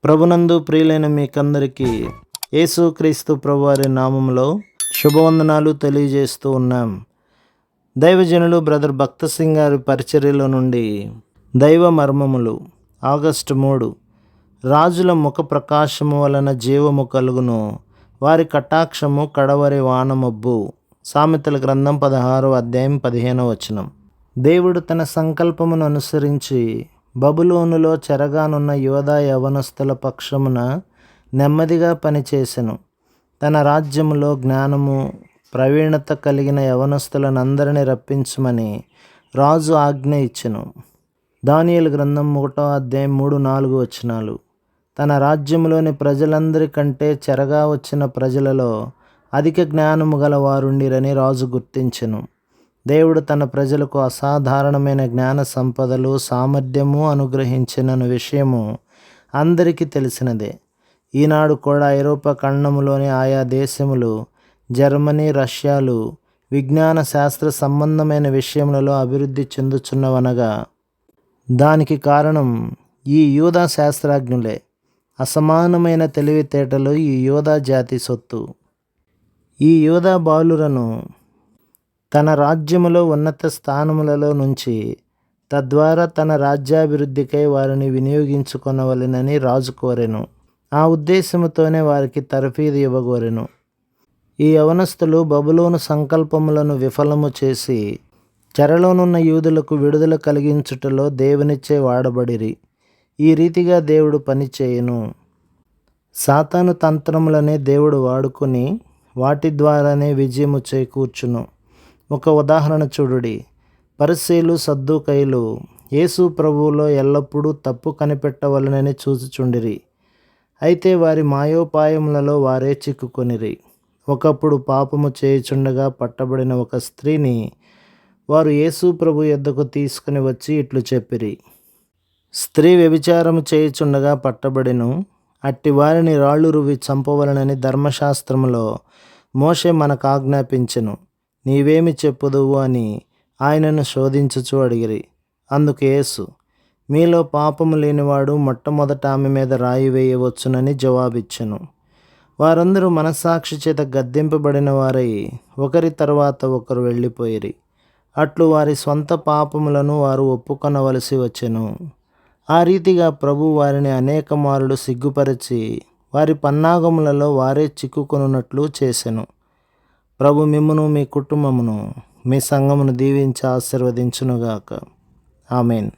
ప్రభునందు ప్రియులైన మీకందరికీ యేసుక్రీస్తు ప్రభువారి నామంలో శుభవందనాలు తెలియజేస్తూ ఉన్నాం. దైవజనులు బ్రదర్ భక్త సింగ్ గారి పరిచర్యలో నుండి దైవ మర్మములు ఆగస్టు 3. రాజుల ముఖ ప్రకాశము వలన జీవము కలుగును, వారి కటాక్షము కడవరి వానమబ్బు. సామెతల గ్రంథం 16వ అధ్యాయం 15వ వచనం. దేవుడు తన సంకల్పమును అనుసరించి బబులోనులో చెరగానున్న యోధా యవనస్తుల పక్షమున నెమ్మదిగా పనిచేసెను. తన రాజ్యములో జ్ఞానము ప్రవీణత కలిగిన యవనస్తులనందరినీ రప్పించమని రాజు ఆజ్ఞ ఇచ్చెను. దానియేలు గ్రంథం 1వ అధ్యాయం 3-4 వచనాలు. తన రాజ్యములోని ప్రజలందరికంటే చెరగా వచ్చిన ప్రజలలో అధిక జ్ఞానము గల వారుండిరని రాజు గుర్తించెను. దేవుడు తన ప్రజలకు అసాధారణమైన జ్ఞాన సంపదలు సామర్థ్యము అనుగ్రహించిన విషయము అందరికీ తెలిసినదే. ఈనాడు కూడా ఐరోపా ఖండములోని ఆయా దేశములు, జర్మనీ, రష్యాలు విజ్ఞాన శాస్త్ర సంబంధమైన విషయములలో అభివృద్ధి చెందుచున్నవనగా దానికి కారణం ఈ యూదా శాస్త్రజ్ఞులే. అసమానమైన తెలివితేటలు ఈ యూదా జాతి సొత్తు. ఈ యూదా బాలురను తన రాజ్యములో ఉన్నత స్థానములలో నుంచి తద్వారా తన రాజ్యాభివృద్ధికై వారిని వినియోగించుకొనవలెనని రాజు కోరెను. ఆ ఉద్దేశముతోనే వారికి తర్ఫీదు ఇవ్వగోరెను. ఈ యవనస్తులు బబులోను సంకల్పములను విఫలము చేసి చెరలోనున్న యూదులకు విడుదల కలిగించుటలో దేవునిచే వాడబడిరి. ఈ రీతిగా దేవుడు పనిచేయును. సాతాను తంత్రములనే దేవుడు వాడుకొని వాటి ద్వారానే విజయము చేకూర్చును. ఒక ఉదాహరణ చూడుడి. పరిసయ్యులు సద్దూకయ్యులు యేసు ప్రభువులో ఎల్లప్పుడూ తప్పు కనిపెట్టవలనని చూచుచుండిరి. అయితే వారి మాయోపాయములలో వారే చిక్కుకొనిరి. ఒకప్పుడు పాపము చేయుచుండగా పట్టబడిన ఒక స్త్రీని వారు యేసు ప్రభు యొద్దకు తీసుకుని వచ్చి ఇట్లు చెప్పిరి. స్త్రీ వ్యభిచారము చేయుచుండగా పట్టబడిను, అట్టి వారిని రాళ్ళు రువ్వి చంపవలనని ధర్మశాస్త్రములో మోషే మనకు ఆజ్ఞాపించెను. నీవేమి చెప్పుదువు అని ఆయనను శోధించుచు అడిగిరి. అందుకు యేసు, మీలో పాపము లేనివాడు మొట్టమొదట ఆమె మీద రాయి వేయవచ్చునని జవాబిచ్చెను. వారందరూ మనస్సాక్షి చేత గద్దింపబడిన వారై ఒకరి తర్వాత ఒకరు వెళ్ళిపోయిరి. అట్లు వారి స్వంత పాపములను వారు ఒప్పుకొనవలసి వచ్చెను. ఆ రీతిగా ప్రభు వారిని అనేక మారులు సిగ్గుపరిచి వారి పన్నాగములలో వారే చిక్కుకొనున్నట్లు చేసెను. ప్రభు మిమ్మును, మీ కుటుంబమును, మీ సంఘమును దీవించి ఆశీర్వదించునుగాక. ఆమేన్.